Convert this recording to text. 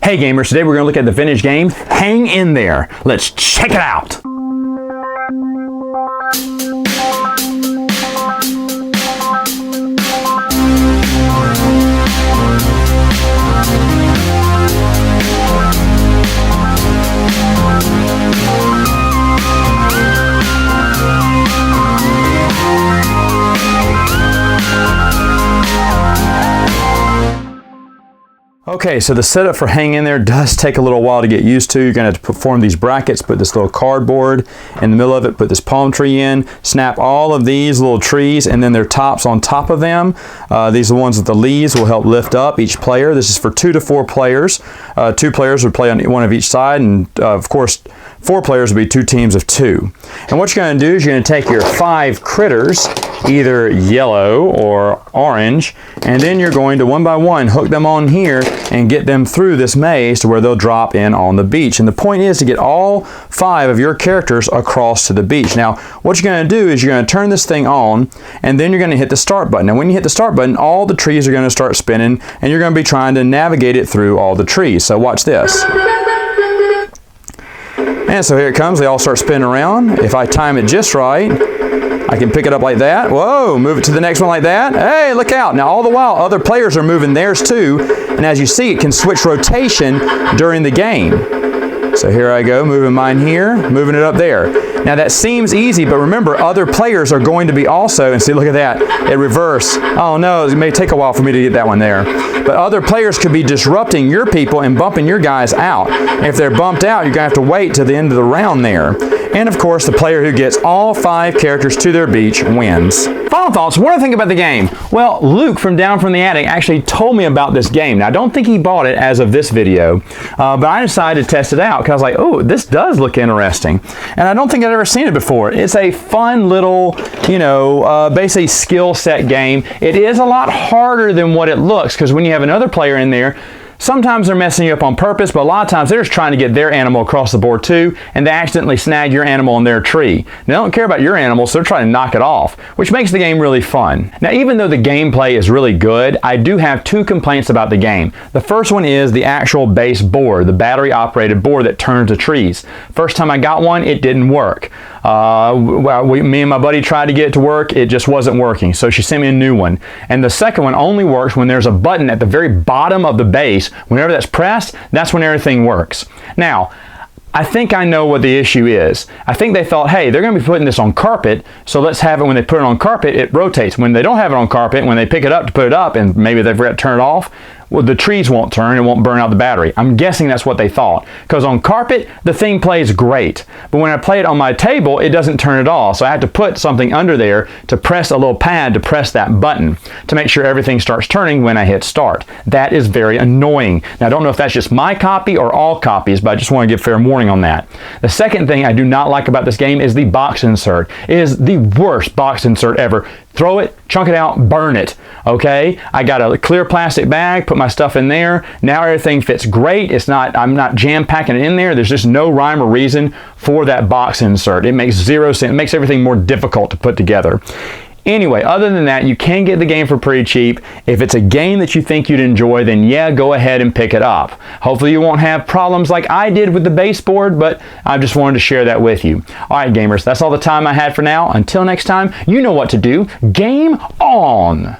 Hey gamers, today we're going to look at the vintage game, Hang In There. Let's check it out. Okay, so the setup for Hang In There does take a little while to get used to. You're going to have to form these brackets, put this little cardboard in the middle of it, put this palm tree in, snap all of these little trees and then their tops on top of them. These are the ones with the leaves will help lift up each player. This is for 2 to 4 players. 2 players would play on one of each side, and of course 4 players would be 2 teams of 2. And what you're going to do is you're going to take your 5 critters, either yellow or orange, and then you're going to one by one hook them on here and get them through this maze to where they'll drop in on the beach. And the point is to get all 5 of your characters across to the beach. Now, what you're going to do is you're going to turn this thing on, and then you're going to hit the start button. And when you hit the start button, all the trees are going to start spinning, and you're going to be trying to navigate it through all the trees. So watch this. And so here it comes. They all start spinning around. If I time it just right, I can pick it up like that. Whoa, move it to the next one like that. Hey, look out. Now, all the while, other players are moving theirs too. And as you see, it can switch rotation during the game. So here I go, moving mine here, moving it up there. Now that seems easy, but remember, other players are going to be also, and see, look at that, it reversed. Oh no, it may take a while for me to get that one there. But other players could be disrupting your people and bumping your guys out. And if they're bumped out, you're going to have to wait till the end of the round there. And of course, the player who gets all 5 characters to their beach wins. Final thoughts, what do I think about the game? Well, Luke from Down from the Attic actually told me about this game. Now, I don't think he bought it as of this video, but I decided to test it out because I was like, oh, this does look interesting. And I don't think I've ever seen it before. It's a fun little, basically skill set game. It is a lot harder than what it looks because when you have another player in there, sometimes they're messing you up on purpose, but a lot of times they're just trying to get their animal across the board too, and they accidentally snag your animal in their tree. They don't care about your animal, so they're trying to knock it off, which makes the game really fun. Now, even though the gameplay is really good, I do have 2 complaints about the game. The first one is the actual base board, the battery-operated board that turns the trees. First time I got one, it didn't work. Me and my buddy tried to get it to work, it just wasn't working, so she sent me a new one. And the second one only works when there's a button at the very bottom of the base. Whenever that's pressed, that's when everything works. Now, I think I know what the issue is. I think they thought, hey, they're going to be putting this on carpet, so let's have it when they put it on carpet, it rotates. When they don't have it on carpet, when they pick it up to put it up, and maybe they forgot to turn it off, well, the trees won't turn, it won't burn out the battery. I'm guessing that's what they thought. Because on carpet, the thing plays great. But when I play it on my table, it doesn't turn at all. So I have to put something under there to press a little pad to press that button to make sure everything starts turning when I hit start. That is very annoying. Now, I don't know if that's just my copy or all copies, but I just want to give fair warning on that. The second thing I do not like about this game is the box insert. It is the worst box insert ever. Throw it, chunk it out, burn it, okay? I got a clear plastic bag, put my stuff in there. Now everything fits great. I'm not jam-packing it in there. There's just no rhyme or reason for that box insert. It makes 0 sense. It makes everything more difficult to put together. Anyway, other than that, you can get the game for pretty cheap. If it's a game that you think you'd enjoy, then yeah, go ahead and pick it up. Hopefully you won't have problems like I did with the baseboard, but I just wanted to share that with you. All right, gamers, that's all the time I had for now. Until next time, you know what to do. Game on!